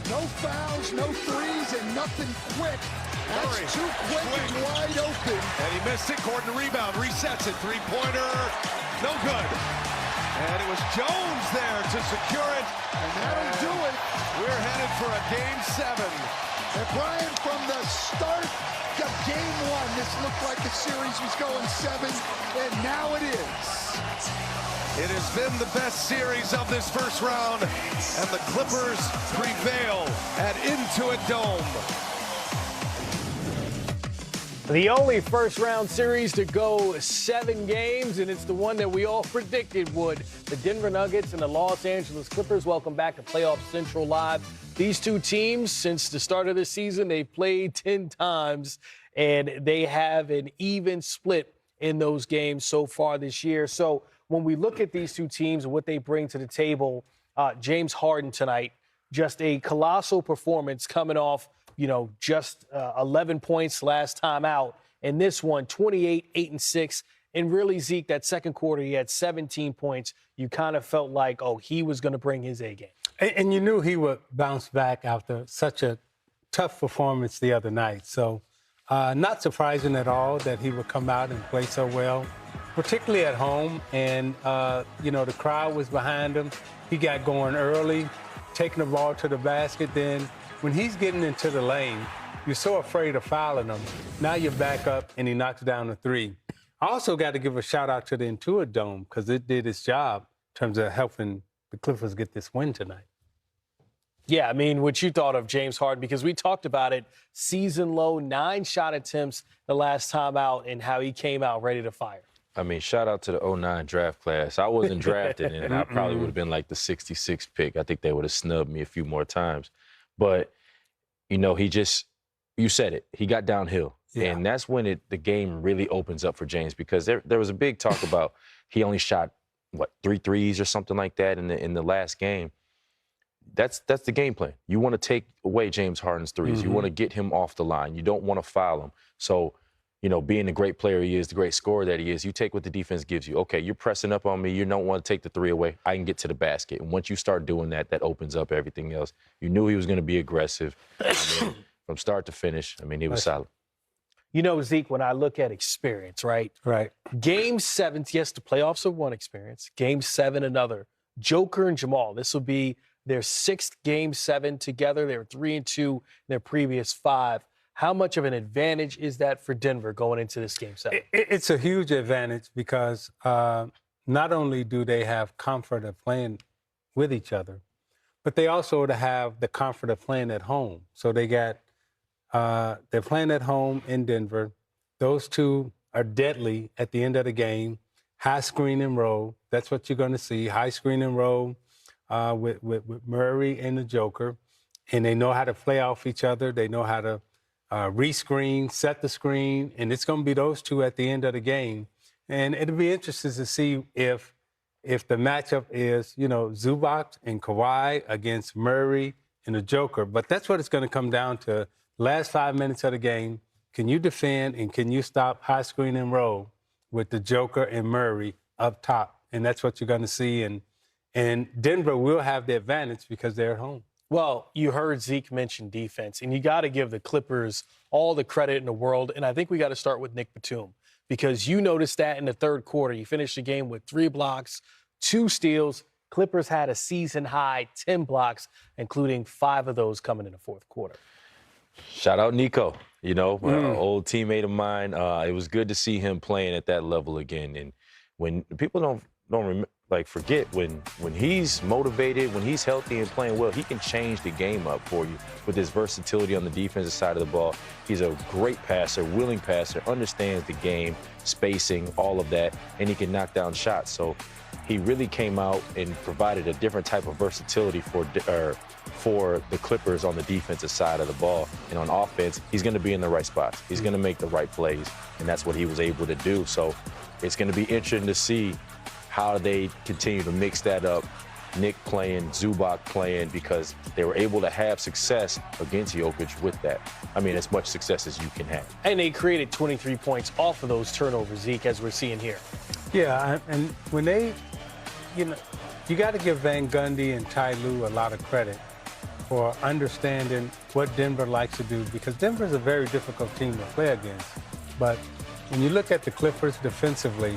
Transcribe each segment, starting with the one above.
No fouls, no threes, and nothing quick. That's too quick and wide open. And he missed it. Gordon rebound, resets it. Three-pointer, no good. And it was Jones there to secure it. And that'll do it. We're headed for a Game 7. And Brian, from the start of Game 1, this looked like the series was going 7, and now it is. It has been the best series of this first round, and the Clippers prevail at Intuit Dome. The only first-round series to go 7 games, and it's the one that we all predicted would. The Denver Nuggets and the Los Angeles Clippers. Welcome back to Playoff Central Live. These two teams, since the start of the season, they've played 10 times, and they have an even split in those games so far this year. So when we look at these two teams and what they bring to the table, James Harden tonight, just a colossal performance coming off, just 11 points last time out. And this one, 28, 8, and 6. And really, Zeke, that second quarter, he had 17 points. You kind of felt like, he was going to bring his A game. And you knew he would bounce back after such a tough performance the other night. So not surprising at all that he would come out and play so well, particularly at home. And, the crowd was behind him. He got going early, taking the ball to the basket. Then when he's getting into the lane, you're so afraid of fouling him. Now you're back up, and he knocks down a 3. I also got to give a shout-out to the Intuit Dome because it did its job in terms of helping the Clippers get this win tonight. Yeah, I mean, what you thought of James Harden, because we talked about it, season low, 9 shot attempts the last time out, and how he came out ready to fire. I mean, shout out to the 09 draft class. I wasn't drafted, and I probably would have been like the 66th pick. I think they would have snubbed me a few more times. But, you said it, he got downhill. Yeah. And that's when the game really opens up for James, because there was a big talk about he only shot, 3 threes or something like that in the last game. That's the game plan. You want to take away James Harden's threes. You want to get him off the line. You don't want to foul him. So, being the great player he is, the great scorer that he is, you take what the defense gives you. Okay, you're pressing up on me. You don't want to take the 3 away. I can get to the basket. And once you start doing that, that opens up everything else. You knew he was going to be aggressive. From start to finish, he was solid. Zeke, when I look at experience, right? Right. Game 7, yes, the playoffs are one experience. Game 7, another. Joker and Jamal, this will be their 6th Game 7 together. They were 3-2 in their previous 5. How much of an advantage is that for Denver going into this Game 7? It's a huge advantage because not only do they have comfort of playing with each other, but they also have the comfort of playing at home. So they're playing at home in Denver. Those two are deadly at the end of the game. High screen and roll. That's what you're going to see. High screen and roll with Murray and the Joker. And they know how to play off each other. They know how to rescreen, set the screen. And it's going to be those two at the end of the game. And it'll be interesting to see if the matchup is, Zubac and Kawhi against Murray and the Joker. But that's what it's going to come down to. Last 5 minutes of the game, can you defend and can you stop high screen and roll with the Joker and Murray up top? And that's what you're going to see. And Denver will have the advantage because they're at home. Well, you heard Zeke mention defense, and you got to give the Clippers all the credit in the world. And I think we got to start with Nick Batum, because you noticed that in the third quarter. You finished the game with 3 blocks, 2 steals. Clippers had a season-high 10 blocks, including 5 of those coming in the fourth quarter. Shout out Nico, an old teammate of mine. It was good to see him playing at that level again. And when people don't forget when he's motivated, when he's healthy and playing well, he can change the game up for you with his versatility on the defensive side of the ball. He's a great passer, willing passer, understands the game, spacing, all of that, and he can knock down shots. So he really came out and provided a different type of versatility for the Clippers on the defensive side of the ball. And on offense, he's going to be in the right spots. He's going to make the right plays, and that's what he was able to do. So it's going to be interesting to see how they continue to mix that up. Nick playing, Zubac playing, because they were able to have success against Jokic with that. As much success as you can have. And they created 23 points off of those turnovers, Zeke, as we're seeing here. Yeah, and when they, you got to give Van Gundy and Ty Lue a lot of credit for understanding what Denver likes to do, because Denver's a very difficult team to play against. But when you look at the Clippers defensively,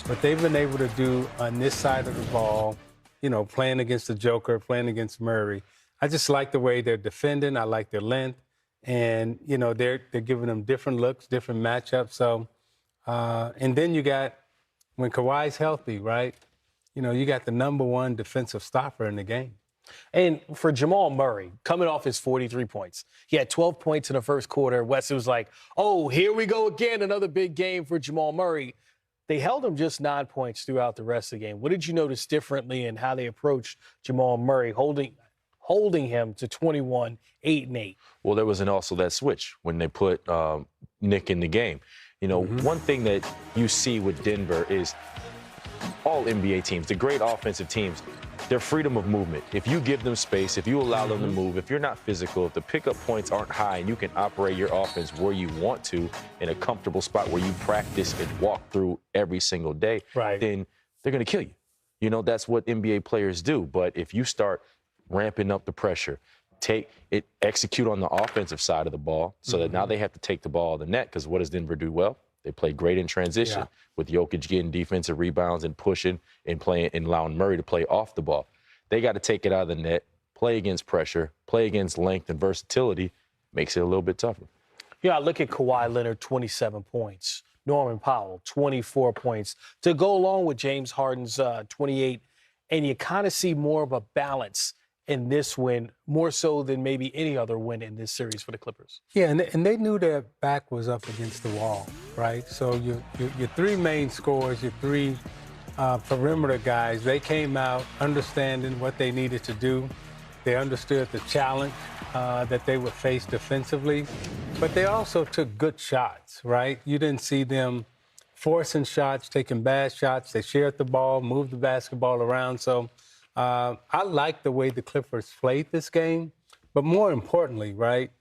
what they've been able to do on this side of the ball, you know, playing against the Joker, playing against Murray, I just like the way they're defending. I like their length. And, you know, they're giving them different looks, different matchups. So, and then you got, when Kawhi's healthy, right, you know, you got the #1 defensive stopper in the game. And for Jamal Murray, coming off his 43 points, he had 12 points in the first quarter. Wes, it was like, oh, here we go again, another big game for Jamal Murray. They held him just 9 points throughout the rest of the game. What did you notice differently in how they approached Jamal Murray, holding him to 21, 8, and 8? Well, there was also that switch when they put Nick in the game. You know, one thing that you see with Denver is all NBA teams, the great offensive teams, their freedom of movement. If you give them space, if you allow them to move, if you're not physical, if the pickup points aren't high and you can operate your offense where you want to in a comfortable spot where you practice and walk through every single day, then they're going to kill you. You know, that's what NBA players do. But if you start ramping up the pressure, execute on the offensive side of the ball so that now they have to take the ball to the net, because what does Denver do well? They play great in transition with Jokic getting defensive rebounds and pushing and playing and allowing Murray to play off the ball. They got to take it out of the net, play against pressure, play against length and versatility. Makes it a little bit tougher. Yeah, look at Kawhi Leonard, 27 points. Norman Powell, 24 points. To go along with James Harden's 28, and you kind of see more of a balance in this win, more so than maybe any other win in this series for the Clippers. Yeah, and they knew their back was up against the wall, right? So your three main scorers, your three perimeter guys, they came out understanding what they needed to do. They understood the challenge that they would face defensively, but they also took good shots, right? You didn't see them forcing shots, taking bad shots. They shared the ball, moved the basketball around. So I like the way the Clippers played this game, but more importantly, right,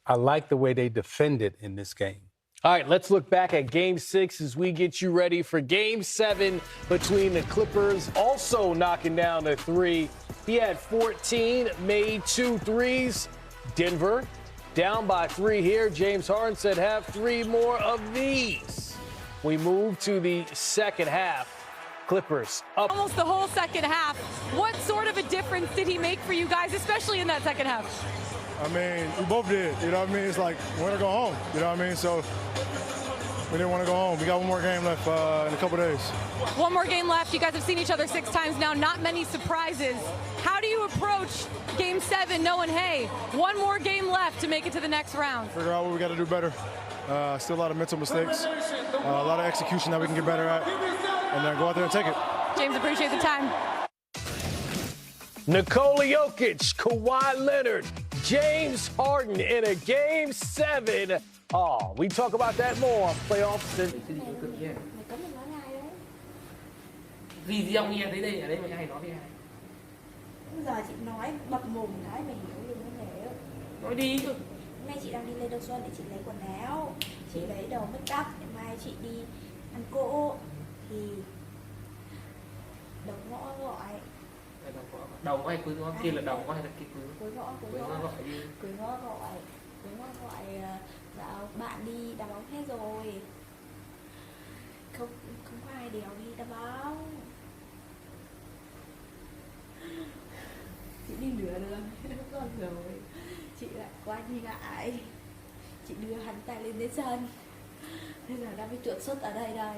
I like the way they defended in this game. All right, let's look back at Game 6 as we get you ready for Game 7 between the Clippers, also knocking down the three. He had 14, made 2 threes. Denver down by 3 here. James Harden said, have 3 more of these. We move to the second half. Clippers up. Almost the whole second half. What sort of a difference did he make for you guys, especially in that second half? I mean, we both did, you know what I mean? It's like, we want to go home, you know what I mean? So we didn't want to go home. We got one more game left in a couple days. One more game left. You guys have seen each other 6 times now. Not many surprises. How do you approach Game 7 knowing, hey, one more game left to make it to the next round? Figure out what we got to do better. Still a lot of mental mistakes, a lot of execution that we can get better at, and then go out there and take it. James, appreciate the time. Nikola Jokic, Kawhi Leonard, James Harden in a Game 7. Oh, we talk about that more on Playoffs. Gì gì ông nghe thấy đây ở đây mày hay nói với ai? Bây giờ chị nói bập mồm cái mày hiểu luôn cái này. Nói đi. Hôm nay chị đang đi lên Đông Xuân để chị lấy quần áo, chị lấy đầu make up, ngày mai chị đi ăn cỗ thì đầu ngõ gọi. Đầu có hay cuối ngõ, kia là đầu có hay là kia cuối? Cuối ngõ gọi đi. Cuối ngõ gọi bảo bạn đi đá bóng hết rồi. Không có ai đèo đi đá bóng. Chị đi nửa đường con rồi, chị lại quá ngại, chị đưa hắn ta lên đến sân, bây giờ đang bị trượt xuất ở đây đây,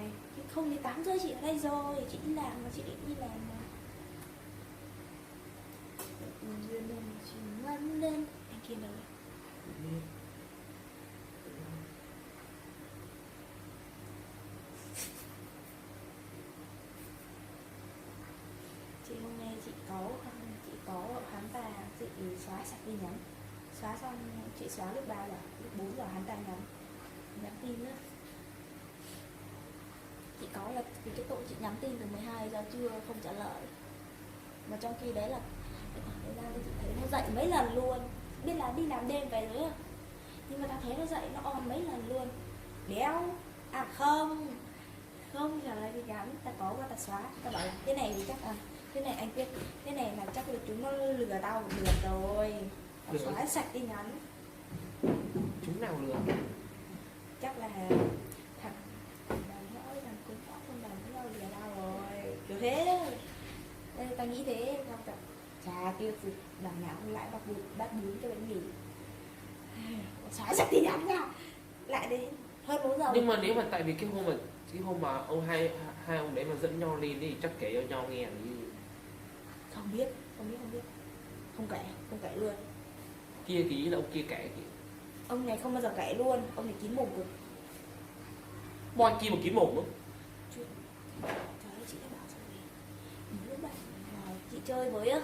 không thì 8 giờ chị ở đây rồi, chị đi làm mà, chị định đi làm mà. Chị ngân lên anh kia đâu rồi? Chị hôm nay chị có hắn ta, chị xóa sạch tin nhắn, xóa xong chị xóa lúc 3 giờ, lúc 4 giờ hắn ta nhắn tin nữa. Chị có là vì cái tội chị nhắn tin từ 12 giờ trưa không trả lời, mà trong khi đấy là thời gian chị thấy nó dậy mấy lần luôn, biết là đi làm đêm về rồi, nhưng mà ta thấy nó dậy nó on mấy lần luôn, đéo không trả lời tin nhắn, ta có qua ta xóa, ta bảo là cái này thì chắc là thế này anh biết, thế này là chắc là chúng nó lừa tao được rồi, Nó xóa sạch tin nhắn. Chúng nào lừa? Chắc là thằng đàn nói thằng cũng có con đàn với nhau lừa tao rồi. Kiểu thế đó. Nên tao nghĩ thế. Tao tập chà kia đàn nào không lại bắt bún cho bánh mì. Xóa sạch tin nhắn ra. Lại đến hơn 4 giờ. Nhưng mà nếu mà tại vì cái hôm mà ông hai ông đấy mà dẫn nhau lên thì chắc kể cho nhau nghe đi. Không biết. Không kể luôn. Kia cái ý là ông kia kể kìa. Ông này không bao giờ kể luôn, ông này kín mồm cực. Boy kia mà kín mồm nữa. Trời ơi, chị đã bảo rồi. Lúc bạn chị chơi với á,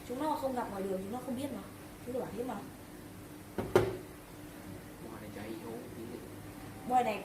chúng nó không gặp ngoài đường chúng nó không biết mà. Chứ tôi bảo biết mà. Boy này cháy hố. Boy này